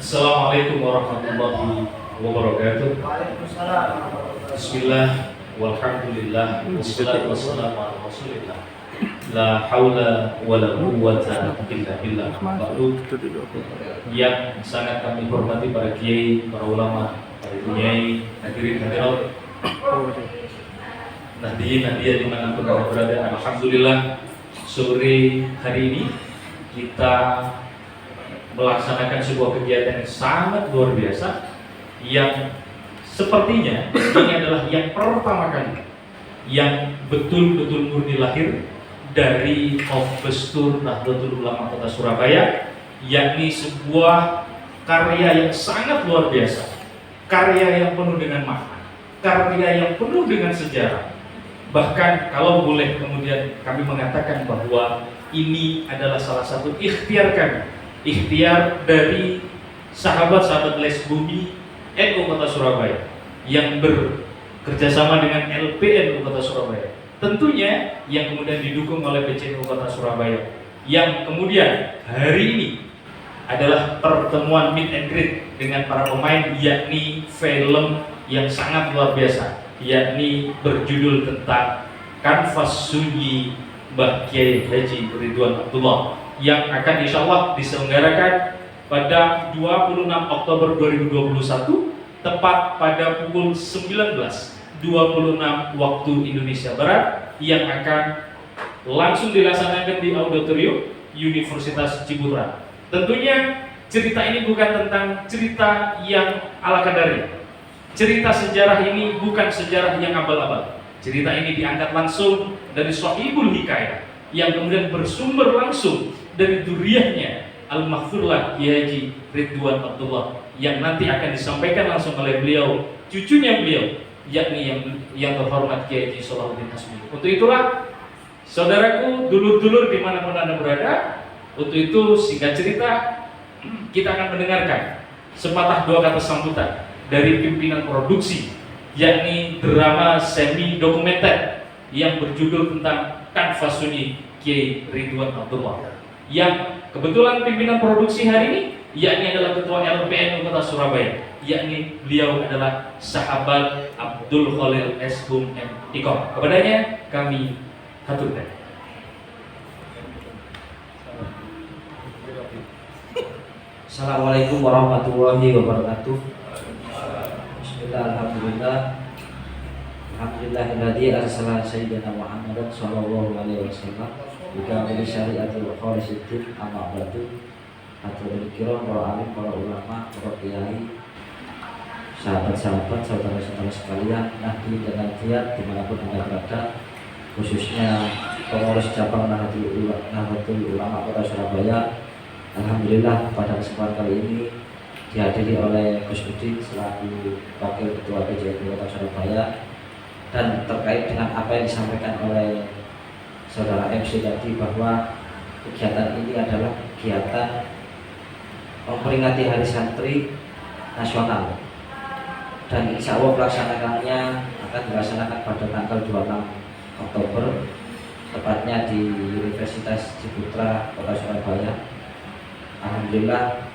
Assalamualaikum warahmatullahi wabarakatuh. Waalaikumsalam. Bismillah, walhamdulillah, wassalatu wassalamu ala rasulillah. La haula wala quwwata illa billah. Ba'du. Yang sangat kami hormati para kiai, para ulama, para kiai, hadirin hadirat, Nahdien dimanapun Anda berada. Alhamdulillah, sore hari ini kita melaksanakan sebuah kegiatan yang sangat luar biasa, yang sepertinya ini adalah yang pertama kali yang betul-betul murni lahir dari Postur Nahdlatul Ulama Kota Surabaya, yakni sebuah karya yang sangat luar biasa, karya yang penuh dengan makna, karya yang penuh dengan sejarah. Bahkan kalau boleh kemudian kami mengatakan bahwa ini adalah salah satu ikhtiar kami, ikhtiar dari sahabat-sahabat Les Bumi NU Kota Surabaya yang bekerjasama dengan LPNU Kota Surabaya, tentunya yang kemudian didukung oleh PCNU Kota Surabaya, yang kemudian hari ini adalah pertemuan meet and greet dengan para pemain, yakni film yang sangat luar biasa, yakni berjudul tentang Kanvas Sunyi Mbah Kiai Haji Ridwan Abdullah, yang akan insya Allah diselenggarakan pada 26 Oktober 2021 tepat pada pukul 19.26 waktu Indonesia Barat, yang akan langsung dilaksanakan di Auditorium Universitas Ciputra. Tentunya cerita ini bukan tentang cerita yang ala kadarnya. Cerita sejarah ini bukan sejarah yang abal-abal. Cerita ini diangkat langsung dari Shahibul Hikayah, yang kemudian bersumber langsung dari duriahnya Al-Mahfurlah Kiai Haji Ridwan Abdullah, yang nanti akan disampaikan langsung oleh beliau, cucunya beliau, yakni yang terhormat Kiai Haji Salahuddin Hasmi. Untuk itulah, saudaraku, dulur-dulur dimanapun Anda berada, untuk itu singkat cerita kita akan mendengarkan sepatah dua kata sambutan dari pimpinan produksi, yakni drama semi dokumenter yang berjudul tentang Kanvas Sunyi Kiai Ridwan Abdullah, yang kebetulan pimpinan produksi hari ini yakni adalah Ketua LPNU Kota Surabaya, yakni beliau adalah sahabat Abdul Khalil S. Hum M. Ikom. Kepadanya kami haturkan. Assalamualaikum warahmatullahi wabarakatuh. Bismillah, alhamdulillahilladzi arsala sayyidina Muhammadan sallallahu alaihi wasallam bika bil syariatil khalisatin amma ba'du. Haturul kiram, para alim, para ulama, para kiai, sahabat-sahabat, saudara-saudara sekalian, nahdien dan nahdiyat dimanapun Anda berada, khususnya pengurus cabang Nahdlatul Ulama Kota Surabaya. Alhamdulillah pada kesempatan kali ini dihadiri oleh Gus Udin selaku Wakil Ketua PCNU Kota Surabaya, dan terkait dengan apa yang disampaikan oleh Saudara MC tadi, bahwa kegiatan ini adalah kegiatan memperingati Hari Santri Nasional, dan insya Allah pelaksanaannya akan dilaksanakan pada tanggal 26 Oktober tepatnya di Universitas Ciputra Kota Surabaya. Alhamdulillah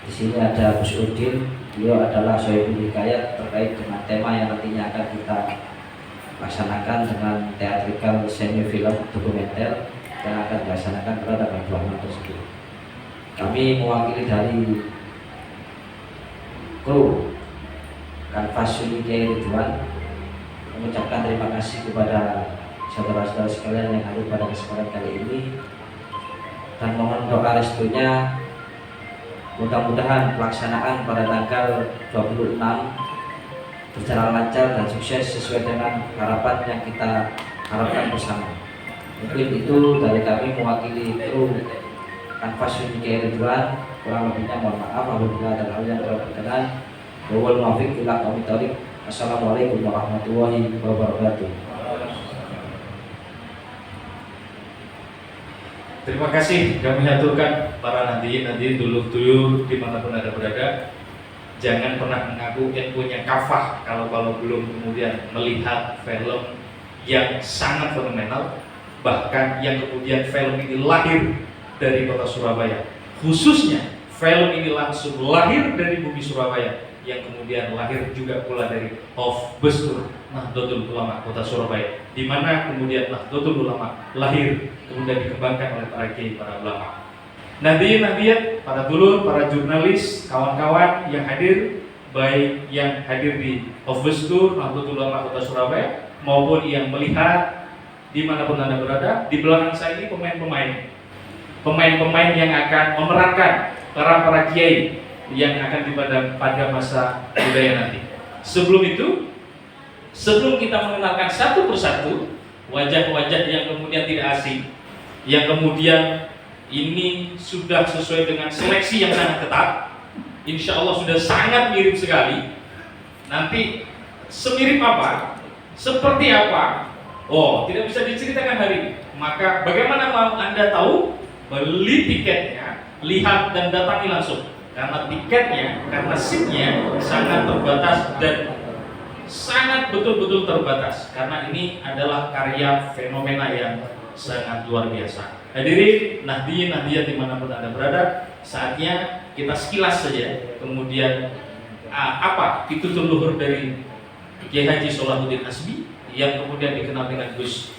di sini ada Gus Udin, beliau adalah Shahibul Hikayat terkait dengan tema yang nantinya akan kita laksanakan dengan teatrikal semi film dokumenter yang akan dilaksanakan pada tanggal 26 tersebut. Kami mewakili dari kru Kanvas Sunyi Kiai Ridwan mengucapkan terima kasih kepada saudara-saudara sekalian yang hadir pada kesempatan kali ini, dan mohon doa restunya mudah-mudahan pelaksanaan pada tanggal 26 berjalan lancar dan sukses sesuai dengan harapan yang kita harapkan bersama. Mungkin itu dari kami mewakili kru Kanvas Sunyi Kiai Ridwan. Kurang lebihnya mohon maaf apabila ada hal yang kurang berkenan. Wal muwaffiq ila aqwamit thoriq. Assalamualaikum warahmatullahi wabarakatuh. Terima kasih kami aturkan para nahdien dulur-dulur dimanapun Anda berada. Jangan pernah mengaku punya kafah kalau belum kemudian melihat film yang sangat fenomenal, bahkan yang kemudian film ini lahir dari kota Surabaya, khususnya film ini langsung lahir dari bumi Surabaya, yang kemudian lahir juga pula dari Hofbestur Nahdlatul Ulama Kota Surabaya, di mana kemudian Nahdlatul Ulama lahir kemudian dikembangkan oleh para kiai, para ulama. Nahdiyin, para dulur, para jurnalis, kawan-kawan yang hadir, baik yang hadir di Hofbestur Nahdlatul Ulama Kota Surabaya maupun yang melihat dimanapun Anda berada, di belakang saya ini pemain-pemain yang akan memerankan para kiai yang akan pada masa budaya nanti. Sebelum kita mengenalkan satu persatu wajah-wajah yang kemudian tidak asing, yang kemudian ini sudah sesuai dengan seleksi yang sangat ketat, insya Allah sudah sangat mirip sekali. Nanti semirip apa, seperti apa, tidak bisa diceritakan hari ini. Maka bagaimana mau Anda tahu? Beli tiketnya, lihat dan datangi langsung. Karena tiketnya, karena seatnya sangat terbatas dan sangat betul-betul terbatas. Karena ini adalah karya fenomena yang sangat luar biasa. Hadirin, Nahdiyin dimanapun Anda berada, saatnya kita sekilas saja. Kemudian apa pitutur luhur dari Kiai Haji Salahuddin Azmi yang kemudian dikenal dengan Gus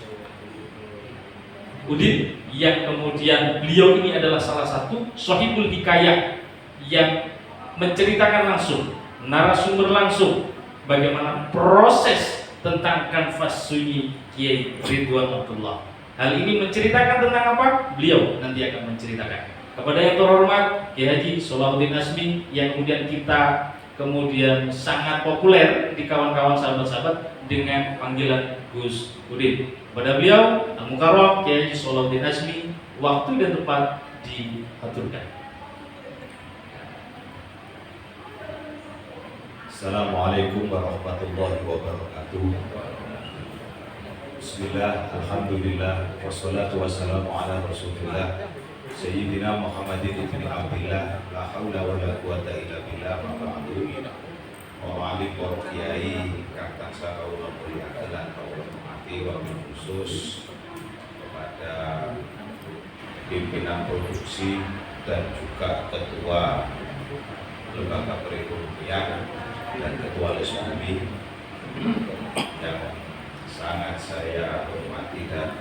Udin, yang kemudian beliau ini adalah salah satu Sohibul Hikayah yang menceritakan langsung, narasumber langsung bagaimana proses tentang kanvas sunyi Kiai Ridwan Abdullah. Hal ini menceritakan tentang apa? Beliau nanti akan menceritakan. Kepada yang terhormat Kiai Haji Salahuddin Azmi yang kemudian kita sangat populer di kawan-kawan sahabat-sahabat dengan panggilan Gus Udin. Kepada beliau Al-Mukarram Kiai Haji Salahuddin Azmi, waktu dan tempat diaturkan. Assalamualaikum warahmatullahi wabarakatuh. Bismillah, alhamdulillah, wassalatu wassalamu ala rasulillah Sayyidina Muhammadin ibn Abdillah, la hawla wa la quwata illa billah, ma'aduh wa ma'alik wa kiai kang tansah kawula mulyakaken lan kawula hormati, wa khusus kepada pimpinan produksi dan juga ketua lembaga perekonomian dan ketua Les Bumi yang sangat saya hormati dan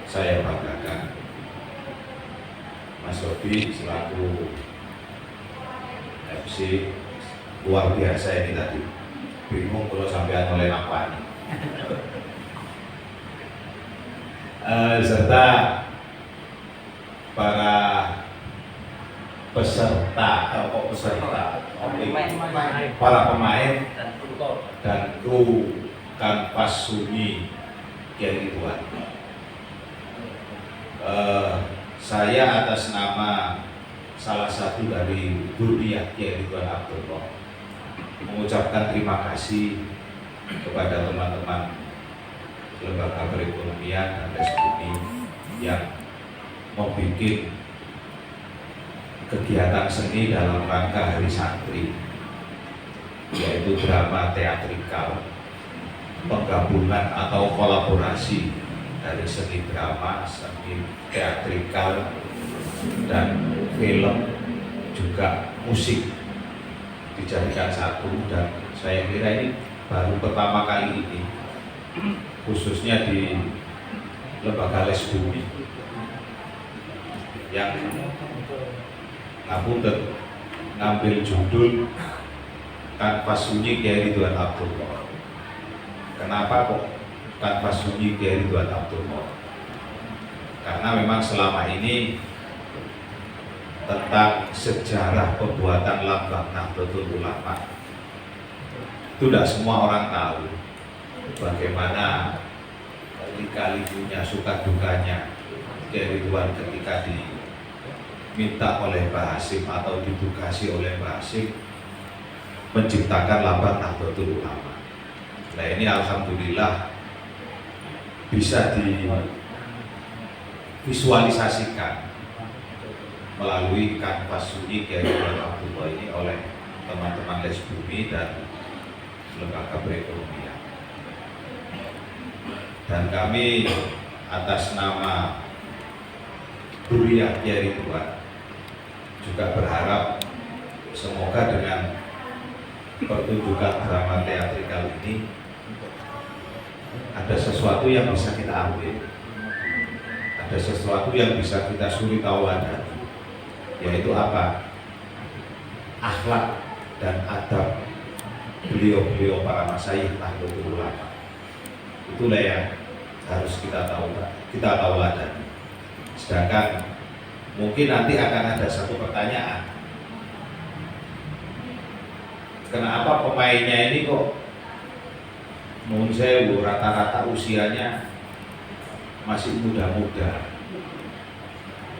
saya banggakan. Mas Robi selaku MC luar biasa ini tadi, bingung kalau sampai oleh apa nih. Serta para para pemain dan kru kanvas sunyi Kiai Ridwan. Saya atas nama salah satu dari Dzurriyyah Kiai Ridwan Abdullah mengucapkan terima kasih kepada teman-teman lembaga perekonomian dan Les Bumi yang membuat kegiatan seni dalam rangka Hari Santri, yaitu drama teatrikal, penggabungan atau kolaborasi dari seni drama, seni teatrikal, dan film, juga musik dijadikan satu. Dan saya kira ini baru pertama kali ini, khususnya di lembaga Les Bumi yang ngambil judul Kanvas Sunyi Kiai Ridwan Abdullah. Kenapa kok Kanvas Sunyi Kiai Ridwan Abdullah? Karena memang selama ini tentang sejarah pembuatan lambang Nahdlatul Ulama itu tidak semua orang tahu bagaimana lika-likunya, suka dukanya Kiai Ridwan ketika diminta oleh Mbah Hasyim atau ditugasi oleh Mbah Hasyim menciptakan lambang Nahdlatul Ulama. Nah, ini alhamdulillah bisa divisualisasikan melalui kanvas sunyi Kiai Ridwan Abdullah ini oleh teman-teman Les Bumi dan lembaga perekonomian. Dan kami atas nama Dzurriyyah Kiai Ridwan juga berharap semoga dengan pertunjukan drama teatrikal ini ada sesuatu yang bisa kita ambil, ada sesuatu yang bisa kita suri tauladan, yaitu apa? Akhlak dan adab beliau-beliau para masyayikh Nahdlatul Ulama. Itulah yang harus kita tauladan. Sedangkan mungkin nanti akan ada satu pertanyaan, kenapa pemainnya ini kok menurut saya rata-rata usianya masih muda-muda?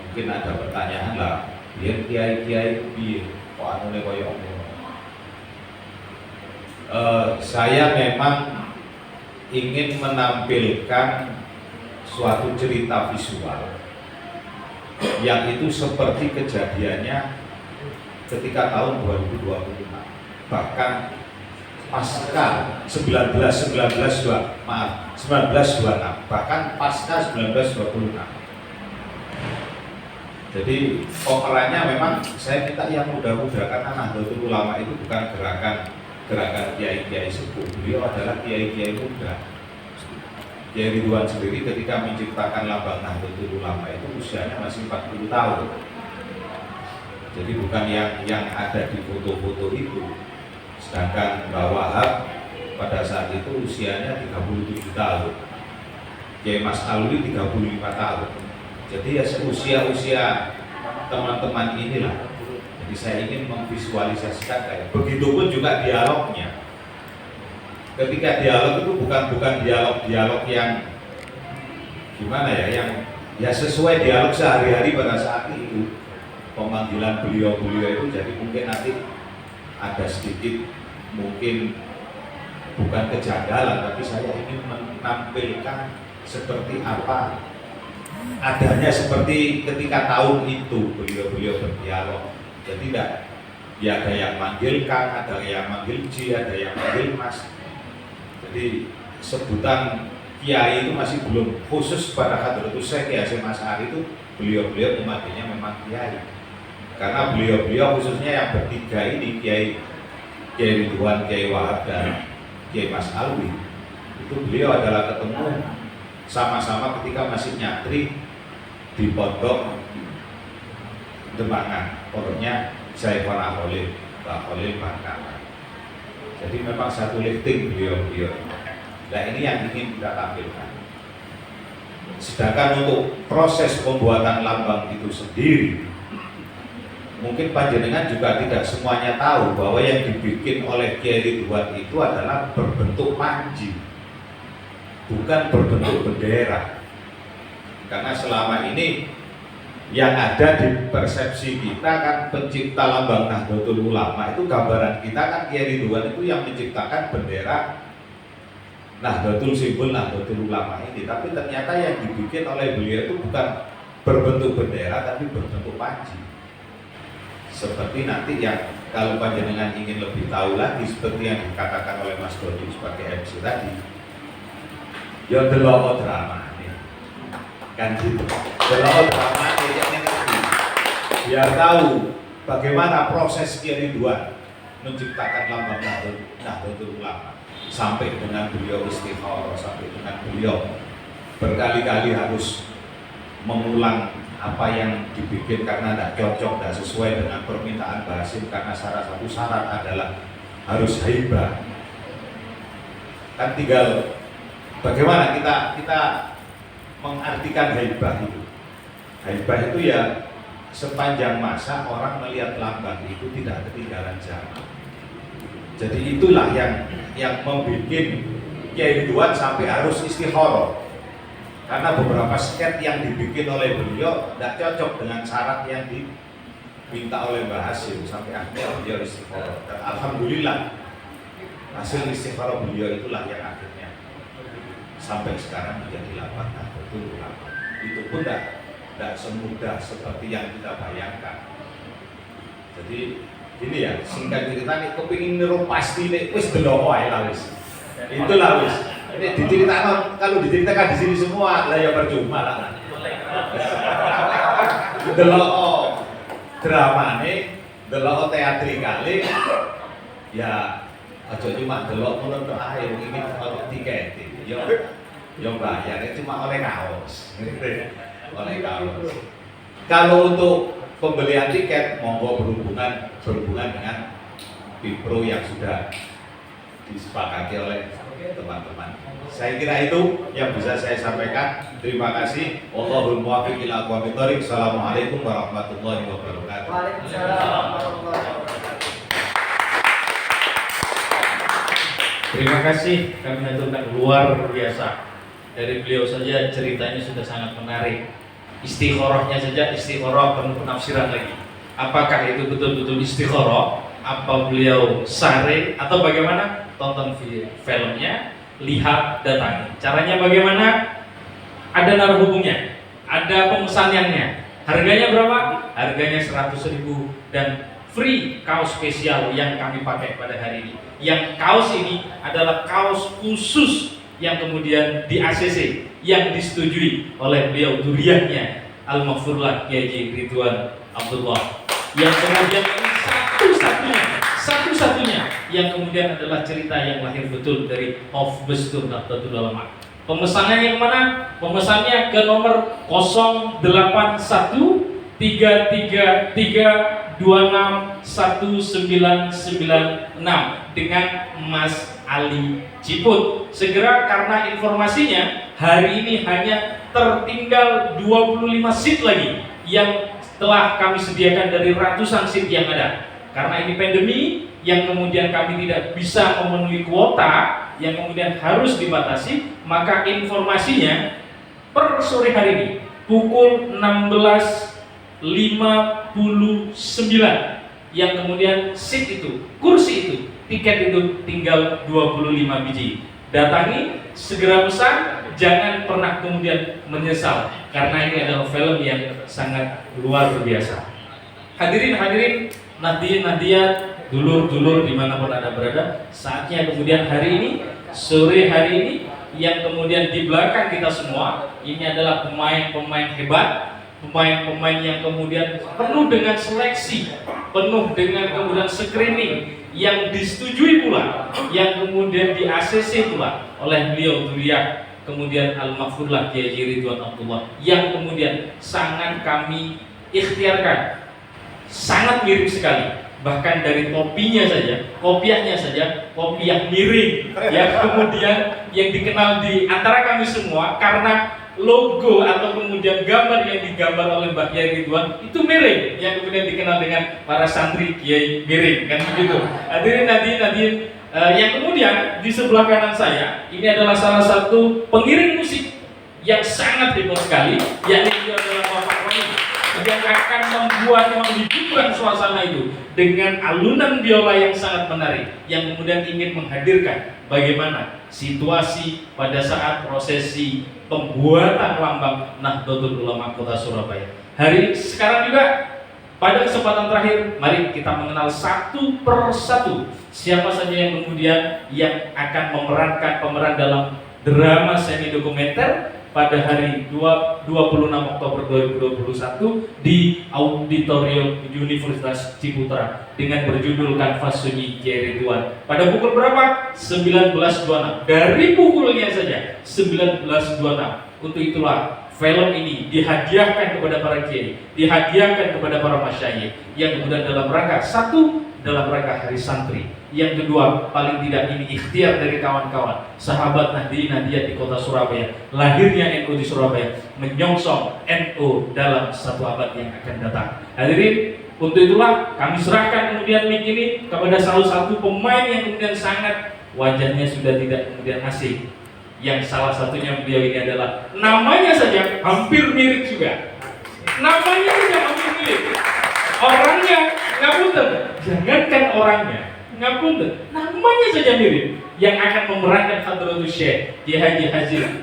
Mungkin ada pertanyaan lah, biar kiai-kiai piye kok anune koyo ngono. Saya memang ingin menampilkan suatu cerita visual yang itu seperti kejadiannya ketika tahun 2025, bahkan pasca 1926, bahkan pasca 1926. Jadi operannya memang saya minta yang muda-muda, karena Nahdlatul Ulama itu bukan gerakan kiai-kiai sepuh, beliau adalah kiai-kiai muda. Kiai Ridwan sendiri ketika menciptakan lambang Nahdlatul Ulama itu usianya masih 40 tahun. Jadi bukan yang ada di foto-foto itu. Sedangkan Mbah Wahab pada saat itu usianya 37 tahun. Kiai Mas Alwi 35 tahun. Jadi ya usia teman-teman inilah. Jadi saya ingin memvisualisasikan kayak begitupun juga dialognya. Ketika dialog itu bukan dialog yang gimana ya, yang ya sesuai dialog sehari-hari pada saat itu. Pemanggilan beliau-beliau itu jadi mungkin nanti ada sedikit mungkin bukan kejanggalan, tapi saya ingin menampilkan seperti apa adanya seperti ketika tahun itu beliau-beliau berdialog. Jadi tidak ya, ada yang manggil Kang, ada yang manggil Ji, ada yang manggil Mas. Jadi sebutan kiai itu masih belum khusus pada Hadratus Syekh Kiai Hasyim Asy'ari itu, beliau-beliau memanggilnya memang kiai. Karena beliau-beliau khususnya yang bertiga ini, Kiai Ridwan, Kiai Wahab, dan Kiai Mas Alwi, itu beliau adalah ketemu sama-sama ketika masih nyantri di pondok Demangan, pondoknya Syekhona Khalil, Mbah Khalil Bangkalan. Jadi memang satu lifting beliau-beliau. Nah ini yang ingin kita tampilkan. Sedangkan untuk proses pembuatan lambang itu sendiri, mungkin panjenengan juga tidak semuanya tahu bahwa yang dibikin oleh Kiai Ridwan itu adalah berbentuk panji, bukan berbentuk bendera. Karena selama ini yang ada di persepsi kita kan pencipta lambang Nahdlatul Ulama itu, gambaran kita kan Kiai Ridwan itu yang menciptakan bendera Nahdlatul, simbol Nahdlatul Ulama ini. Tapi ternyata yang dibikin oleh beliau itu bukan berbentuk bendera tapi berbentuk panji. Seperti nanti yang kalau panjenengan ingin lebih tahu lagi, seperti yang dikatakan oleh Mas Dodi sebagai MC tadi, ya delok drama ini kan gitu, delok drama ini biar tahu bagaimana proses Kiai Ridwan menciptakan lambang Nahdlatul Ulama, sampai dengan beliau istikharah, sampai dengan beliau berkali-kali harus mengulang apa yang dibikin karena tidak cocok, tidak sesuai dengan permintaan Mbah Hasyim, karena salah satu syarat adalah harus haibah. Kan tinggal bagaimana kita mengartikan haibah itu. Haibah itu ya sepanjang masa orang melihat lambang itu tidak ketinggalan zaman. Jadi itulah yang membuat Kiai Ridwan sampai harus istikharah. Karena beberapa sket yang dibikin oleh beliau tidak cocok dengan syarat yang diminta oleh Mbah Hasyim, sampai akhirnya beliau istikharah. Dan alhamdulillah hasil istikharah beliau itulah yang akhirnya sampai sekarang menjadi lambang Nahdlatul Ulama. Itu pun tidak semudah seperti yang kita bayangkan. Jadi ini ya, singkat cerita nih, kepingin niru pasti nih, wis delok wae lah wis. Itulah wis. Ini diceritakan, kalau diceritakan di sini semua lah ya percuma lah. Delok dramane delok teatrikale ya aja cuma delok ngono tok ae ini ono tiket. Ya bayarnya cuma oleh kaos. Oleh kaos. Kalau untuk pembelian tiket monggo berhubungan dengan Bipro yang sudah disepakati oleh teman-teman. Saya kira itu yang bisa saya sampaikan. Terima kasih. Wallahul muwaffiq ila aqwamit thoriq. Assalamualaikum warahmatullahi wabarakatuh. Waalaikumsalam warahmatullahi wabarakatuh. Terima kasih, kami aturkan luar biasa. Dari beliau saja ceritanya sudah sangat menarik. Istikharahnya saja istikharah penuh penafsiran lagi. Apakah itu betul-betul istikharah? Apa beliau sare atau bagaimana? Tonton filmnya, lihat, datangi. Caranya bagaimana? Ada narhubungnya, ada pemesanannya. Harganya berapa? Harganya 100.000 dan free kaos spesial yang kami pakai pada hari ini. Yang kaos ini adalah kaos khusus yang kemudian di ACC yang disetujui oleh beliau duriannya Al-Maghfurlah Kiai Ridwan Abdullah, yang kemudian ini satu-satunya yang kemudian adalah cerita yang lahir betul dari Hofbestur Nahdlatul Ulama. Pemesanannya yang mana? Pemesannya ke nomor 08133261996 dengan Mas Ali Ciput. Segera, karena informasinya hari ini hanya tertinggal 25 seat lagi yang telah kami sediakan dari ratusan seat yang ada. Karena ini pandemi yang kemudian kami tidak bisa memenuhi kuota yang kemudian harus dibatasi, maka informasinya per sore hari ini pukul 16.59 yang kemudian seat itu, kursi itu, tiket itu tinggal 25 biji. Datangi, segera pesan, jangan pernah kemudian menyesal karena ini adalah film yang sangat luar biasa. Hadirin Nahdien, dulur-dulur dimanapun Anda berada, saatnya kemudian hari ini, sore hari ini, yang kemudian di belakang kita semua ini adalah pemain-pemain hebat, pemain-pemain yang kemudian penuh dengan seleksi, penuh dengan kemudian screening yang disetujui pula, yang kemudian di ACC pula oleh beliau Duriah kemudian Al-Maghfurlah Kiai Ridwan Abdullah, yang kemudian sangat kami ikhtiarkan, sangat mirip sekali. Bahkan dari topinya saja, kopiahnya saja, kopiah miring yang kemudian yang dikenal di antara kami semua karena logo atau kemudian gambar yang digambar oleh Mbak Kiai Ridwan itu miring, yang kemudian dikenal dengan para santri Kiai miring, kan begitu. Hadirin yang kemudian di sebelah kanan saya ini adalah salah satu pengiring musik yang sangat hebat sekali, yakni itu adalah Bapak Roni, yang akan menghidupkan suasana itu dengan alunan biola yang sangat menarik, yang kemudian ingin menghadirkan bagaimana situasi pada saat prosesi pembuatan lambang Nahdlatul Ulama Kota Surabaya. Sekarang juga pada kesempatan terakhir, mari kita mengenal satu persatu siapa saja yang kemudian yang akan memerankan pemeran dalam drama semi dokumenter pada hari 26 Oktober 2021 di Auditorium Universitas Ciputra dengan berjudul Kanvas Sunyi Kiai Ridwan. Pada pukul berapa? 19.26. Dari pukulnya saja 19.26. Untuk itulah film ini dihadiahkan kepada para kiai, dihadiahkan kepada para masyayikh yang kemudian dalam rangka satu, dalam rangka Hari Santri. Yang kedua, paling tidak ini ikhtiar dari kawan-kawan sahabat Nahdien di Kota Surabaya, lahirnya NU di Surabaya, menyongsong NU dalam satu abad yang akan datang. Hadirin, untuk itulah kami serahkan kemudian mic ini kepada salah satu pemain yang kemudian sangat wajahnya sudah tidak kemudian asing, yang salah satunya beliau ini adalah namanya saja hampir mirip juga. Namanya saja hampir mirip. Orangnya ngapunten, jangankan orangnya, ngapunten, namanya saja mirip. Yang akan memerankan Hadratul Syekh Kiai Haji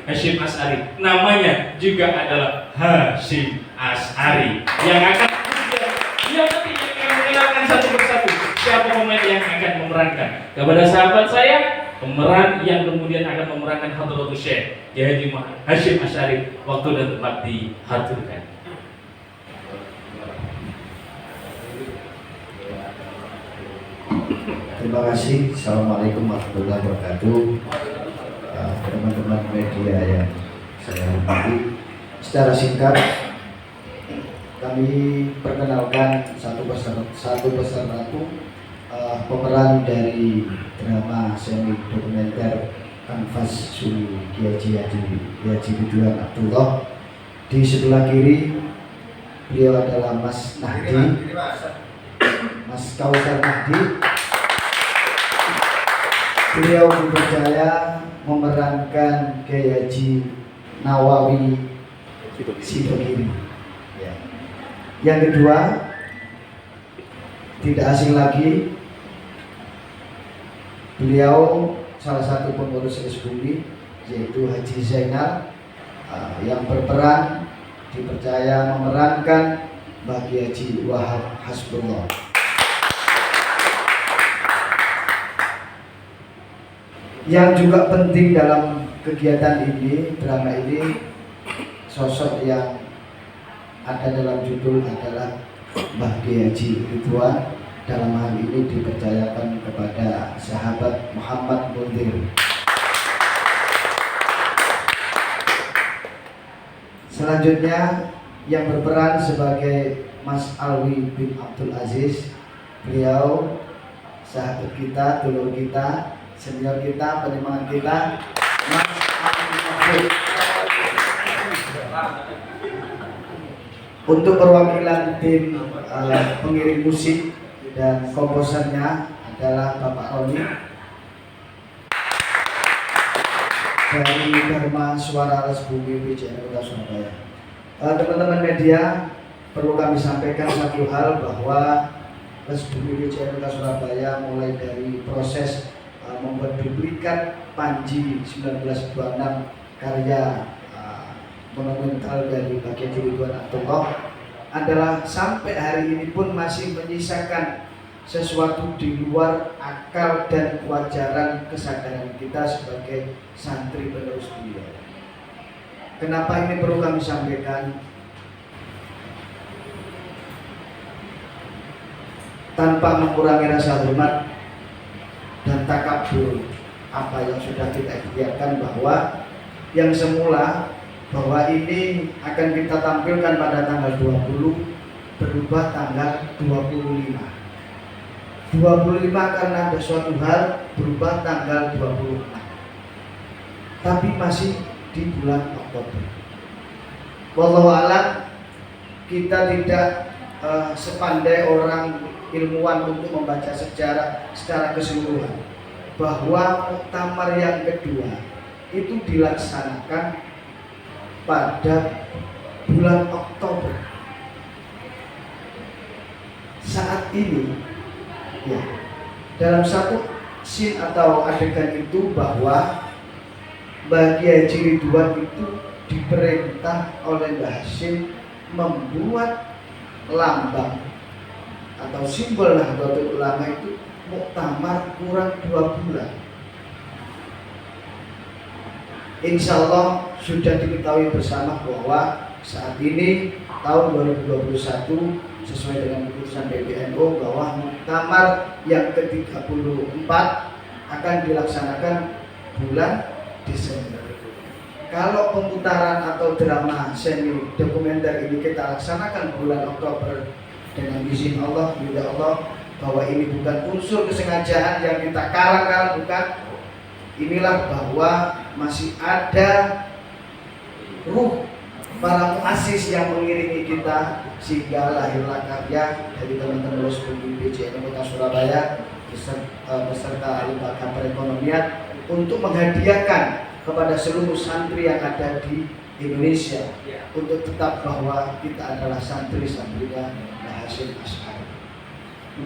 Hasyim Asy'ari, namanya juga adalah Hasyim Asy'ari. Yang akan nanti mengenalkan satu persatu siapa pemain yang akan memerankan. Kepada sahabat saya, pemeran yang kemudian akan memerankan Hadratul Syekh Kiai Haji Hasyim Asy'ari, waktu dan tempat dihaturkan. Terima kasih. Assalamualaikum warahmatullahi wabarakatuh. Teman-teman media yang saya hormati, secara singkat kami perkenalkan satu persatu pemeran dari drama semi dokumenter Kanvas Suli Kiai Haji Ridwan Abdullah. Di sebelah kiri beliau adalah Mas Nahdi, Mas Kausar Nahdi. Beliau dipercaya memerankan Kiai Haji Nawawi Sidogiri. Ya. Yang kedua, tidak asing lagi, beliau salah satu pengurus Resbumi, yaitu Haji Zainal, yang berperan dipercaya memerankan bagi Haji Wahab Hasbullah. Yang juga penting dalam kegiatan ini, drama ini, sosok yang ada dalam judul adalah Mbah Kiai Haji Ridwan. Dalam hal ini dipercayakan kepada sahabat Muhammad Mundir. Selanjutnya yang berperan sebagai Mas Alwi bin Abdul Aziz, beliau sahabat kita, dulur kita, senior kita, penyemangat kita, Mas Alwi. Untuk perwakilan tim pengiring musik dan komposernya adalah Bapak Roni dari Dharma Suara Resbumi PJN Kota Surabaya. Teman-teman media, perlu kami sampaikan satu hal bahwa Resbumi PJN Kota Surabaya mulai dari proses membuat duplikat Panji 1926 karya monumental dari Mbah Kiai Haji Ridwan Abdullah adalah sampai hari ini pun masih menyisakan sesuatu di luar akal dan kewajaran kesadaran kita sebagai santri penerus beliau. Kenapa ini perlu kami sampaikan? Tanpa mengurangi rasa hormat dan takabur apa yang sudah kita ikhtiarkan, bahwa yang semula bahwa ini akan kita tampilkan pada tanggal 20 berubah tanggal 25 karena ada suatu hal berubah tanggal 26, tapi masih di bulan Oktober. Wallahu a'lam, kita tidak sepandai orang ilmuwan untuk membaca sejarah secara keseluruhan, bahwa muktamar yang kedua itu dilaksanakan pada bulan Oktober. Saat ini ya, dalam satu scene atau adegan itu bahwa Mbah Kiai Haji Ridwan itu diperintah oleh Mbah Hashim membuat lambang atau simbol Nahdlatul Ulama itu muktamar kurang 2 bulan. Insya Allah sudah diketahui bersama bahwa saat ini tahun 2021 sesuai dengan keputusan PBNU bahwa muktamar yang ke-34 akan dilaksanakan bulan Desember. Kalau pemutaran atau drama semi dokumenter ini kita laksanakan bulan Oktober, dengan izin Allah, ridha Allah, bahwa ini bukan unsur kesengajaan yang kita karang-karang, bukan. Inilah bahwa masih ada ruh para muassis yang mengiringi kita sehingga lahirlah karya dari teman-teman Resbumi PJN Kota Surabaya beserta lembaga perekonomian untuk menghadiahkan kepada seluruh santri yang ada di Indonesia untuk tetap bahwa kita adalah santri-santrinya Mbah Hashim Asy'ari.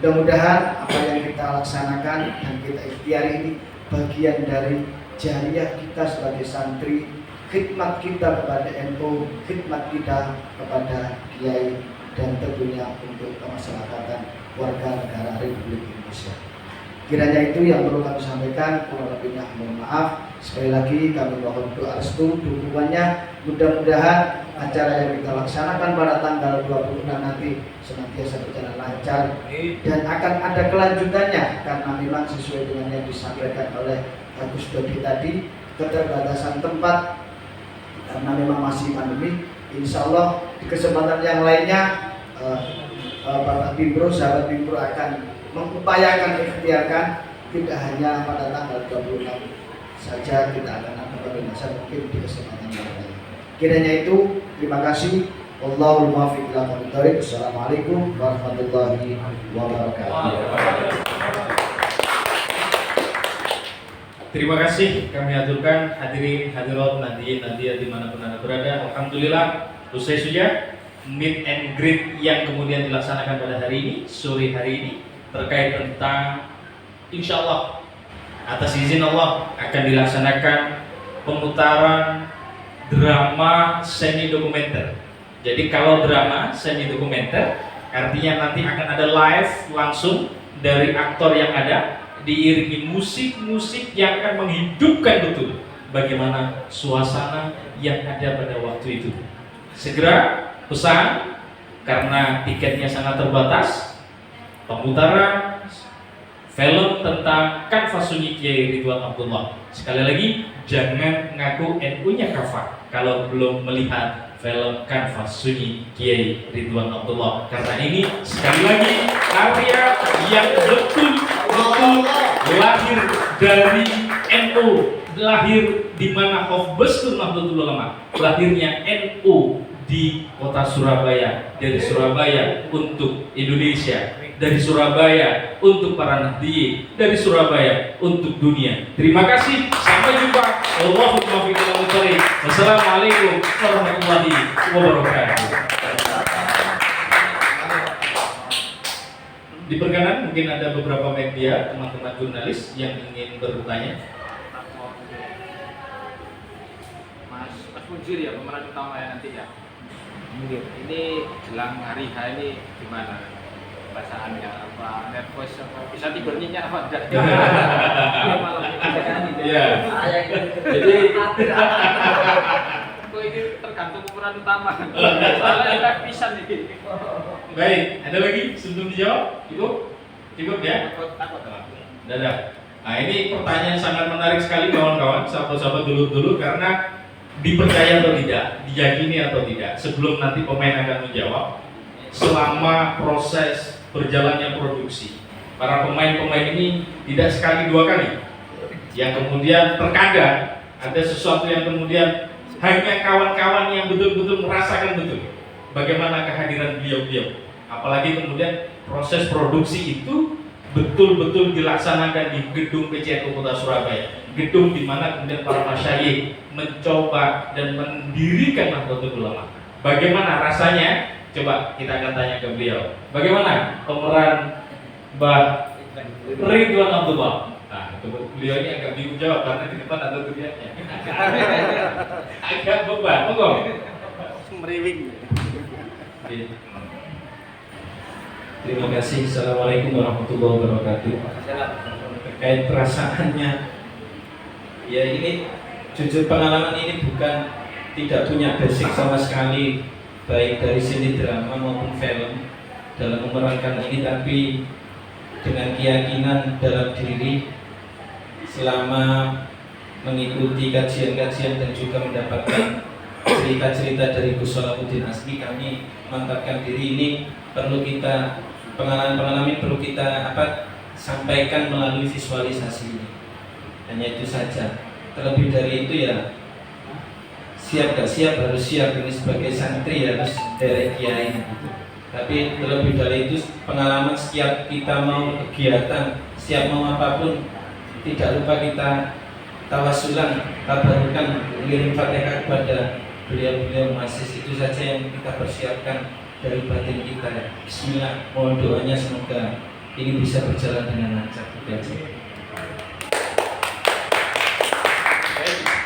Mudah-mudahan apa yang kita laksanakan dan kita ikhtiari ini bagian dari jariah kita sebagai santri, khidmat kita kepada NU, khidmat kita kepada Kiai, dan tentunya untuk kemasyarakatan warga negara Republik Indonesia. Kiranya itu yang perlu kami sampaikan, kurang lebihnya mohon maaf. Sekali lagi kami mohon doa restu, dukungannya. Mudah-mudahan acara yang kita laksanakan pada tanggal 26 nanti senantiasa berjalan lancar dan akan ada kelanjutannya, karena memang sesuai dengan yang disampaikan oleh Agus Dodi tadi, keterbatasan tempat karena memang masih pandemi. Insya Allah di kesempatan yang lainnya Bapak Bimbro, sahabat Bimbro akan mengupayakan ikhtiarkan, tidak hanya pada tanggal 26 saja, kita akan ada koordinasi mungkin di kesempatan yang lain. Kiranya itu, terima kasih. Wallahul muwaffiq ila aqwamit thoriq. Assalamualaikum warahmatullahi wabarakatuh. Terima kasih kami aturkan hadirin hadirat Nadia dimanapun anda berada. Alhamdulillah usai sudah meet and greet yang kemudian dilaksanakan pada hari ini, sore hari ini, terkait tentang insya Allah atas izin Allah akan dilaksanakan pemutaran drama semi dokumenter. Jadi kalau drama semi dokumenter artinya nanti akan ada live langsung dari aktor yang ada, diiringi musik-musik yang akan menghidupkan betul bagaimana suasana yang ada pada waktu itu. Segera pesan karena tiketnya sangat terbatas. Pemutaran film tentang Kanvas Sunyi Kiai Ridwan Abdullah. Sekali lagi, jangan ngaku NU-nya kafah kalau belum melihat film Kanvas Sunyi Kiai Ridwan Abdullah, karena ini sekali lagi karya yang betul-betul lahir dari NU, lahir di mana Hofbestur Nahdlatul Ulama, lahirnya NU di kota Surabaya, dari Surabaya untuk Indonesia, dari Surabaya untuk para Nahdliyin, dari Surabaya untuk dunia. Terima kasih, sampai jumpa. Wassalamualaikum warahmatullahi wabarakatuh. Diperkenan mungkin ada beberapa media, teman-teman jurnalis yang ingin bertanya. Mas Munjir ya, pemeran utama ya nanti ya. Ini jelang hari H ini gimana perasaannya? Apa nervous, apa bisa tidur nyenyak apa enggak? Iya. Jadi ini tergantung pemeran utama. Soalnya live pisan ini. baik, ada lagi sebelum dijawab? Cukup ya? Takut. Dadah. Nah, ini pertanyaan sangat menarik sekali kawan-kawan, sahabat-sahabat dulu karena dipercaya atau tidak, diyakini atau tidak, sebelum nanti pemain akan menjawab, selama proses berjalannya produksi, para pemain-pemain ini tidak sekali dua kali, yang kemudian terkadang ada sesuatu yang kemudian hanya kawan-kawan yang betul-betul merasakan betul bagaimana kehadiran beliau-beliau, apalagi kemudian proses produksi itu betul-betul dilaksanakan di gedung PCNU Kota Surabaya, gedung di mana kemudian para masyayikh mencoba dan mendirikan Nahdlatul Ulama. Bagaimana rasanya? Coba kita akan tanya ke beliau. Bagaimana pemeran Mbah Ridwan Abdullah? Nah, beliau ini agak bingung jawab karena di depan ada tulisannya. Agak beban, monggo. Meriwing. Terima kasih. Assalamualaikum warahmatullahi wabarakatuh. Terkait perasaannya, ya ini jujur pengalaman ini bukan tidak punya basic sama sekali, baik dari seni drama maupun film dalam memerankan ini, tapi dengan keyakinan dalam diri selama mengikuti kajian-kajian dan juga mendapatkan cerita-cerita dari Gus Salahuddin Asmi, kami mantapkan diri ini perlu kita pengalaman-pengalaman perlu kita sampaikan melalui visualisasi ini. Hanya itu saja. Terlebih dari itu ya siap gak siap harus siap, ini sebagai santri harus dari kiai gitu. Tapi terlebih dari itu pengalaman setiap kita mau kegiatan, setiap mau apapun, tidak lupa kita tawasulan, tabarukan, mengirim Fatihah kepada beliau-beliau masis. Itu saja yang kita persiapkan dari batin kita ya. Bismillah, mohon doanya semoga ini bisa berjalan dengan lancar.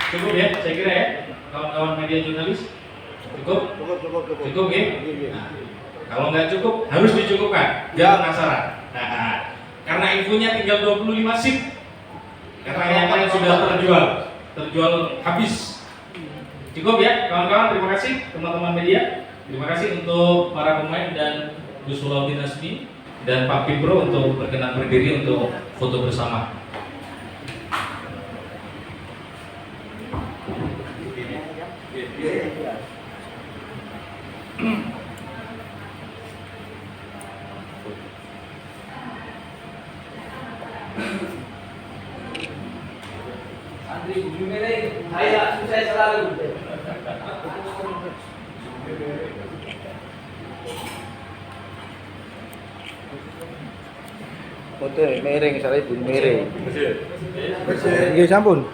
Cukup ya, saya kira ya, kawan-kawan media jurnalis. Cukup ya. Nah, kalau nggak cukup harus dicukupkan, jangan penasaran. Nah, karena infonya tinggal 25 seat. Karena yang lain sudah terjual habis. Cukup ya kawan-kawan, terima kasih teman-teman media. Terima kasih untuk para pemain dan Gus Sulawudin Asmi dan Pak Pipro untuk berkenan berdiri untuk foto bersama. Andri Bumire, saya sukses selalu. Foto miring, saya pun miring. Nggih sampun.